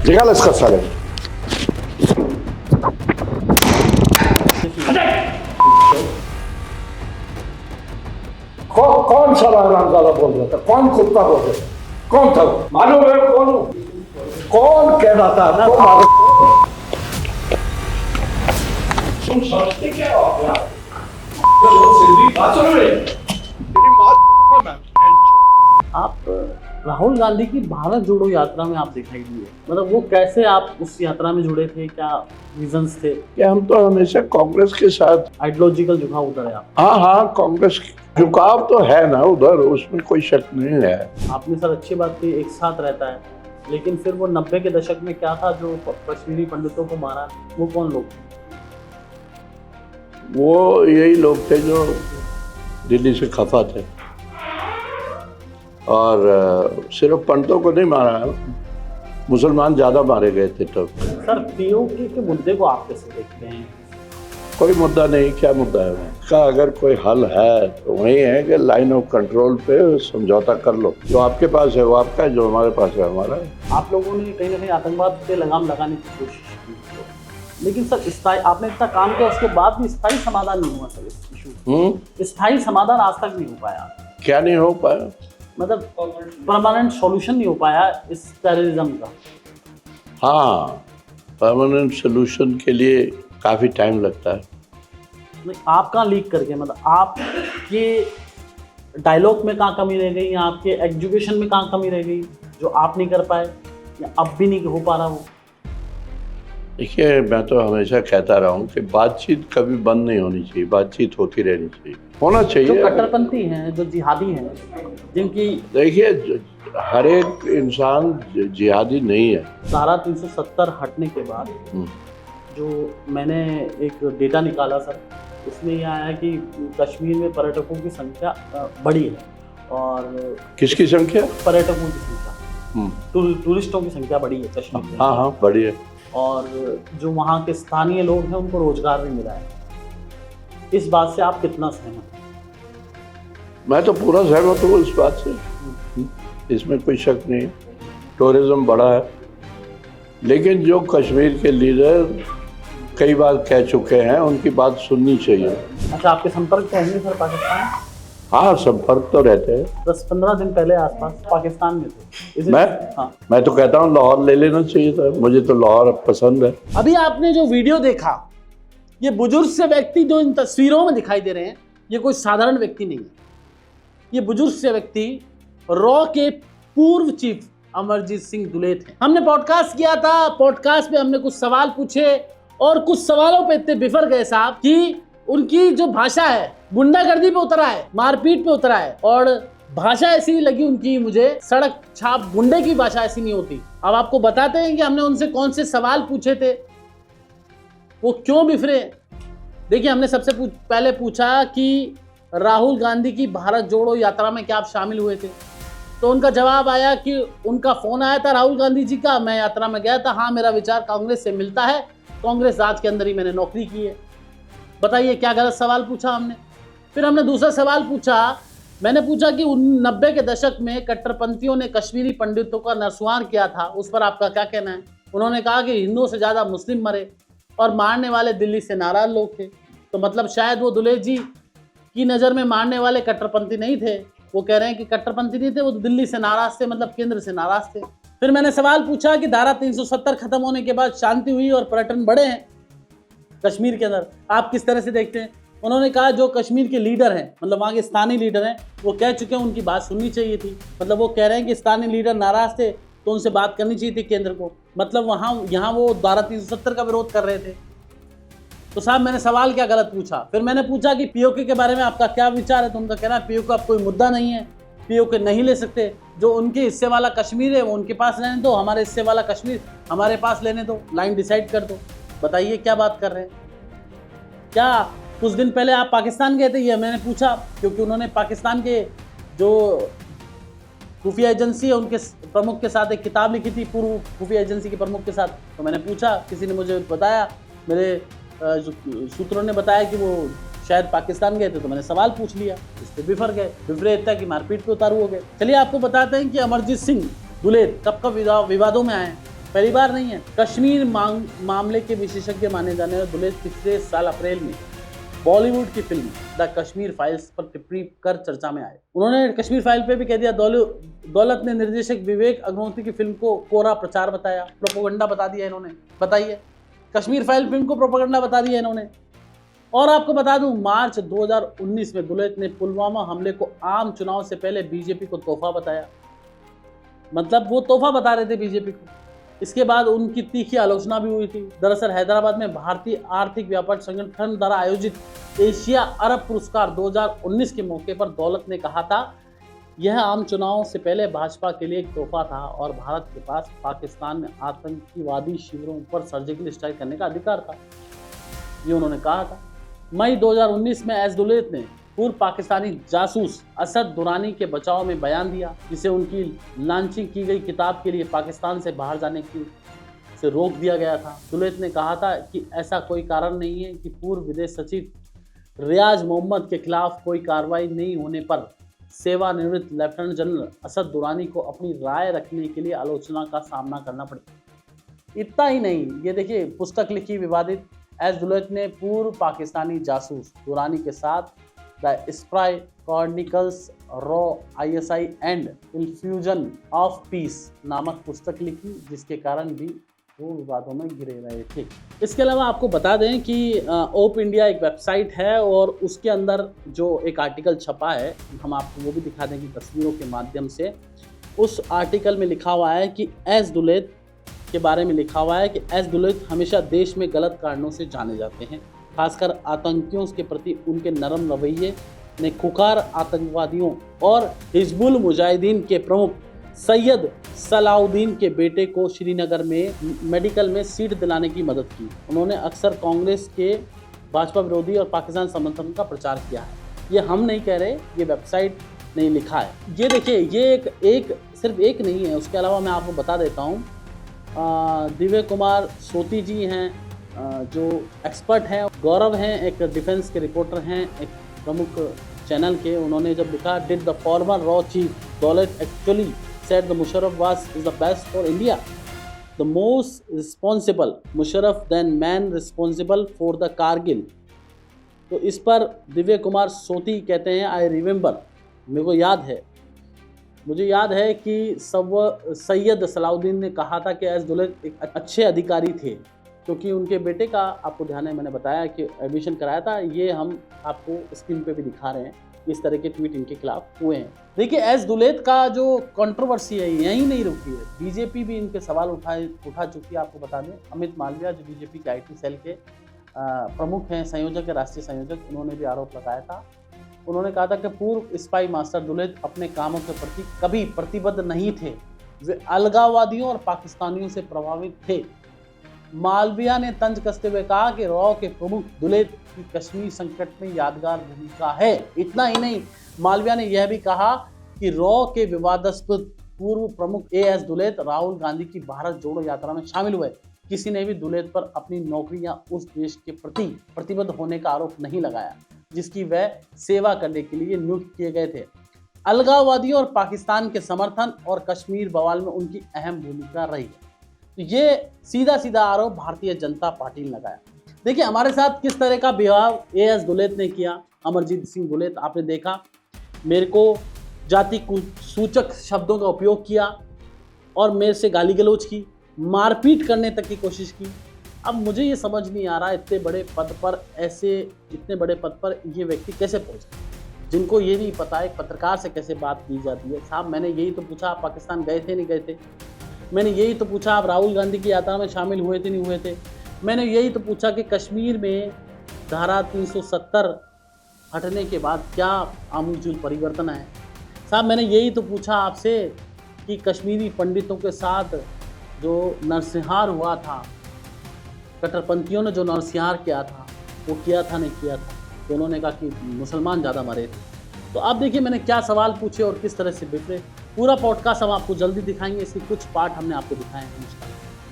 निकाल इसका साले। कौन सा हरामजादा बोल रहा था? कौन कुत्ता बोल रहा था? कौन था? मालूम है कौन? कौन कह रहा था ना? तुम समझते क्या हो यार? सिंधी बात सुन रहे? आप राहुल गांधी की भारत जोड़ो यात्रा में आप दिखाई दिए, मतलब वो कैसे आप उस यात्रा में जुड़े थे, क्या रीजंस थे? कि हम तो हमेशा कांग्रेस के साथ। आइडियोलॉजिकल झुकाव उतर है आप? हाँ हाँ, कांग्रेस झुकाव तो है ना उधर, उसमें कोई शक नहीं है। आपने सर अच्छी बात की, एक साथ रहता है, लेकिन फिर वो 90 के दशक में क्या था जो कश्मीरी पंडितों को मारा? वो कौन लोग थे? वो यही लोग थे जो दिल्ली से खफा थे, और सिर्फ पंडितों को नहीं मारा, मुसलमान ज्यादा मारे गए थे तब। सर पीओके के मुद्दे को आप कैसे देखते हैं? कोई मुद्दा नहीं, क्या मुद्दा है उसका? अगर कोई हल है तो वही है कि लाइन ऑफ कंट्रोल पे समझौता कर लो। जो आपके पास है वो आपका है, जो हमारे पास है हमारा है। आप लोगों ने कहीं ना कहीं आतंकवाद पे लगाम लगाने की कोशिश की, लेकिन सर स्थायी, आपने इतना काम किया उसके बाद भी स्थायी समाधान नहीं हुआ सर इस इशू। स्थायी समाधान आज तक नहीं हो पाया। क्या नहीं हो पाया? मतलब परमानेंट सॉल्यूशन नहीं हो पाया इस टेररिज्म का। हाँ, परमानेंट सोल्यूशन के लिए काफ़ी टाइम लगता है। नहीं, आप कहाँ लीक करके, मतलब आपके डायलॉग में कहाँ कमी रह गई, या आपके एजुकेशन में कहाँ कमी रह गई जो आप नहीं कर पाए, या अब भी नहीं हो पा रहा वो? देखिए, मैं तो हमेशा कहता रहा हूँ कि बातचीत कभी बंद नहीं होनी चाहिए, बातचीत होती रहनी चाहिए, होना चाहिए। जो कट्टरपंथी हैं, जो जिहादी हैं, जिनकी, देखिए, हर एक इंसान जिहादी नहीं है। धारा 370 हटने के बाद जो मैंने एक डेटा निकाला सर, उसमें यह आया कि कश्मीर में पर्यटकों की संख्या बढ़ी है। और किसकी संख्या? पर्यटकों की संख्या, टूरिस्टों की संख्या बढ़ी है कश्मीर में। हाँ हाँ, बढ़ी है। और जो वहाँ के स्थानीय लोग हैं उनको रोजगार भी मिला है। इस बात से आप कितना सहमत हैं? मैं तो पूरा सहमत हूँ इस बात से, इसमें कोई शक नहीं। टूरिज्म बढ़ा है, लेकिन जो कश्मीर के लीडर कई बार कह चुके हैं उनकी बात सुननी चाहिए। अच्छा, आपके संपर्क तो होंगे सर पाकिस्तान? हाँ, संपर्क तो रहते हैं। 10-15 दिन पहले आसपास पाकिस्तान में थे। मैं तो कहता हूँ लाहौर ले लेना चाहिए था, मुझे तो लाहौर पसंद है। अभी आपने जो वीडियो देखा, ये बुजुर्ग से व्यक्ति जो इन तस्वीरों में दिखाई दे रहे हैं, ये कोई साधारण व्यक्ति नहीं है। ये बुजुर्ग से व्यक्ति रॉ के पूर्व चीफ अमरजीत सिंह दुलेत हैं। हमने पॉडकास्ट किया था, पॉडकास्ट में हमने कुछ सवाल पूछे, और कुछ सवालों पे इतने बिफर गए साहब कि उनकी जो भाषा है गुंडागर्दी पे उतरा है, मारपीट पे उतरा है, और भाषा ऐसी लगी उनकी, मुझे सड़क छाप गुंडे की भाषा ऐसी नहीं होती। अब आपको बताते हैं कि हमने उनसे कौन से सवाल पूछे थे, वो क्यों बिफरे। देखिए, हमने सबसे पहले पूछा कि राहुल गांधी की भारत जोड़ो यात्रा में क्या आप शामिल हुए थे? तो उनका जवाब आया कि उनका फोन आया था राहुल गांधी जी का, मैं यात्रा में गया था, हाँ मेरा विचार कांग्रेस से मिलता है, कांग्रेस राज के अंदर ही मैंने नौकरी की है। बताइए क्या गलत सवाल पूछा हमने। फिर हमने दूसरा सवाल पूछा, मैंने पूछा कि 90 के दशक में कट्टरपंथियों ने कश्मीरी पंडितों का नरसंहार किया था, उस पर आपका क्या कहना है? उन्होंने कहा कि हिंदुओं से ज़्यादा मुस्लिम मरे, और मारने वाले दिल्ली से नाराज लोग थे। तो मतलब शायद वो दुलेत जी की नज़र में मारने वाले कट्टरपंथी नहीं थे, वो कह रहे हैं कि कट्टरपंथी नहीं थे, वो दिल्ली से नाराज थे, मतलब केंद्र से नाराज थे। फिर मैंने सवाल पूछा कि धारा 370 खत्म होने के बाद शांति हुई और पर्यटन बढ़े हैं कश्मीर के अंदर, आप किस तरह से देखते हैं? उन्होंने कहा जो कश्मीर के लीडर हैं, मतलब वहाँ के स्थानीय लीडर हैं, वो कह चुके हैं उनकी बात सुननी चाहिए थी। मतलब वो कह रहे हैं कि स्थानीय लीडर नाराज थे तो उनसे बात करनी चाहिए थी केंद्र को, मतलब यहाँ वो धारा 370 का विरोध कर रहे थे। तो साहब मैंने सवाल क्या गलत पूछा? फिर मैंने पूछा कि पीओके के बारे में आपका क्या विचार है? तो उनका कहना है पीओके अब कोई मुद्दा नहीं है, पीओके नहीं ले सकते, जो उनके हिस्से वाला कश्मीर है वो उनके पास रहने दो, हमारे हिस्से वाला कश्मीर हमारे पास लेने दो, लाइन डिसाइड कर दो। बताइए क्या बात कर रहे हैं? क्या कुछ दिन पहले आप पाकिस्तान गए थे? ये मैंने पूछा क्योंकि उन्होंने पाकिस्तान के जो खुफिया एजेंसी है उनके प्रमुख के साथ एक किताब लिखी थी, पूर्व खुफिया एजेंसी के प्रमुख के साथ। तो मैंने पूछा, किसी ने मुझे बताया, मेरे सूत्रों ने बताया कि वो शायद पाकिस्तान गए थे, तो मैंने सवाल पूछ लिया, इस पर बिफरे इतना कि मारपीट पे उतारू हो गए। चलिए आपको बताते हैं कि अमरजीत सिंह दुलेत कब कब विवादों में आए। पहली बार नहीं है। कश्मीर मामले के विशेषज्ञ माने जाने वाले दुलेत पिछले साल अप्रैल में बॉलीवुड की फिल्म द कश्मीर फाइल्स पर टिप्पणी कर चर्चा में आए। उन्होंने कश्मीर फाइल पे भी कह दिया, दौलत ने निर्देशक विवेक अग्निहोत्री की फिल्म को कोरा प्रचार बताया, प्रोपोगंडा बता दिया इन्होंने। बताइए, कश्मीर फाइल फिल्म को प्रोपोगंडा बता दिया इन्होंने। और आपको बता दूं, मार्च 2019 में दुलेत ने पुलवामा हमले को आम चुनाव से पहले बीजेपी को तोहफा बताया। मतलब वो तोहफा बता रहे थे बीजेपी को। इसके बाद उनकी तीखी आलोचना भी हुई थी। दरअसल हैदराबाद में भारतीय आर्थिक व्यापार संगठन द्वारा आयोजित एशिया अरब पुरस्कार 2019 के मौके पर दौलत ने कहा था, यह आम चुनाव से पहले भाजपा के लिए एक तोहफा था और भारत के पास पाकिस्तान में आतंकवादी शिविरों पर सर्जिकल स्ट्राइक करने का अधिकार था, ये उन्होंने कहा था। मई 2019 में एस दुलेत ने पूर्व पाकिस्तानी जासूस असद दुरानी के बचाव में बयान दिया, जिसे उनकी लॉन्चिंग की गई किताब के लिए पाकिस्तान से बाहर जाने की से रोक दिया गया था। दुलेत ने कहा था कि ऐसा कोई कारण नहीं है कि पूर्व विदेश सचिव रियाज मोहम्मद के खिलाफ कोई कार्रवाई नहीं होने पर सेवानिवृत्त लेफ्टिनेंट जनरल असद दुरानी को अपनी राय रखने के लिए आलोचना का सामना करना पड़े। इतना ही नहीं, ये देखिए, पुस्तक लिखी विवादित एस दुलेत ने पूर्व पाकिस्तानी जासूस दुरानी के साथ the spy chronicles raw ISI and infusion of peace नामक पुस्तक लिखी, जिसके कारण भी वो विवादों में घिरे रहे थे। इसके अलावा आपको बता दें कि ओप इंडिया एक वेबसाइट है और उसके अंदर जो एक आर्टिकल छपा है, हम आपको वो भी दिखा देंगे तस्वीरों के माध्यम से। उस आर्टिकल में लिखा हुआ है कि एस दुलेत के बारे में लिखा हुआ है कि एस दुलेत हमेशा देश में गलत कारणों से जाने जाते हैं। खासकर आतंकियों के प्रति उनके नरम रवैये ने खुखार आतंकवादियों और हिजबुल मुजाहिदीन के प्रमुख सैयद सलाउद्दीन के बेटे को श्रीनगर में मेडिकल में सीट दिलाने की मदद की। उन्होंने अक्सर कांग्रेस के भाजपा विरोधी और पाकिस्तान समर्थन का प्रचार किया है। ये हम नहीं कह रहे, ये वेबसाइट ने लिखा है। ये देखिए, ये एक सिर्फ एक नहीं है, उसके अलावा मैं आपको बता देता हूँ, दिव्य कुमार सोती जी हैं जो एक्सपर्ट हैं, गौरव हैं एक डिफेंस के रिपोर्टर हैं एक प्रमुख चैनल के, उन्होंने जब लिखा, did the former raw chief दौलत actually said the Musharraf was is the best for India, the most responsible Musharraf than man responsible for the Kargil। तो इस पर दिव्य कुमार सोती कहते हैं, आई रिमेंबर, मेरे को मुझे याद है कि सैयद सलाउद्दीन ने कहा था कि एस दुलेत एक अच्छे अधिकारी थे, क्योंकि उनके बेटे का, आपको ध्यान है मैंने बताया कि एडमिशन कराया था। ये हम आपको स्क्रीन पे भी दिखा रहे हैं, इस तरह के ट्वीट इनके खिलाफ हुए हैं। देखिए, एस दुलेत का जो कंट्रोवर्सी है यहीं नहीं रुकी है, बीजेपी भी इनके सवाल उठा चुकी है। आपको बता दें, अमित मालविया जो बीजेपी के IT सेल के प्रमुख हैं, संयोजक है, राष्ट्रीय संयोजक, उन्होंने भी आरोप लगाया था। उन्होंने कहा था कि पूर्व स्पाई मास्टर दुलेत अपने कामों के प्रति कभी प्रतिबद्ध नहीं थे, वे अलगाववादियों और पाकिस्तानियों से प्रभावित थे। मालविया ने तंज कसते हुए कहा कि रॉ के प्रमुख दुलेत की कश्मीर संकट में यादगार भूमिका है। इतना ही नहीं, मालविया ने यह भी कहा कि रॉ के विवादास्पद पूर्व प्रमुख AS दुलेत राहुल गांधी की भारत जोड़ो यात्रा में शामिल हुए। किसी ने भी दुलेत पर अपनी नौकरी या उस देश के प्रति प्रतिबद्ध होने का आरोप नहीं लगाया जिसकी वह सेवा करने के लिए नियुक्त किए गए थे। अलगाववादियों और पाकिस्तान के समर्थन और कश्मीर बवाल में उनकी अहम भूमिका रही है। तो ये सीधा आरोप भारतीय जनता पार्टी ने लगाया। देखिए, हमारे साथ किस तरह का व्यवहार AS दुलेत ने किया। अमरजीत सिंह दुलेत, आपने देखा, मेरे को जाति सूचक शब्दों का उपयोग किया और मेरे से गाली गलौज की, मारपीट करने तक की कोशिश की। अब मुझे ये समझ नहीं आ रहा, इतने बड़े पद पर ये व्यक्ति कैसे पहुंचे, जिनको ये नहीं पता है पत्रकार से कैसे बात की जाती है। साहब, मैंने यही तो पूछा, आप पाकिस्तान गए थे नहीं गए थे? मैंने यही तो पूछा, आप राहुल गांधी की यात्रा में शामिल हुए थे नहीं हुए थे? मैंने यही तो पूछा कि कश्मीर में धारा 370 हटने के बाद क्या आमूल परिवर्तन है? साहब, मैंने यही तो पूछा आपसे कि कश्मीरी पंडितों के साथ जो नरसंहार हुआ था, कट्टरपंथियों ने जो नरसंहार किया था, वो किया था नहीं किया था? तो उन्होंने कहा कि मुसलमान ज़्यादा मरे थे। तो आप देखिए मैंने क्या सवाल पूछे और किस तरह से बिखरे। पूरा पॉडकास्ट हम आपको जल्दी दिखाएंगे, इसके कुछ पार्ट हमने आपको दिखाए हैं। नमस्कार।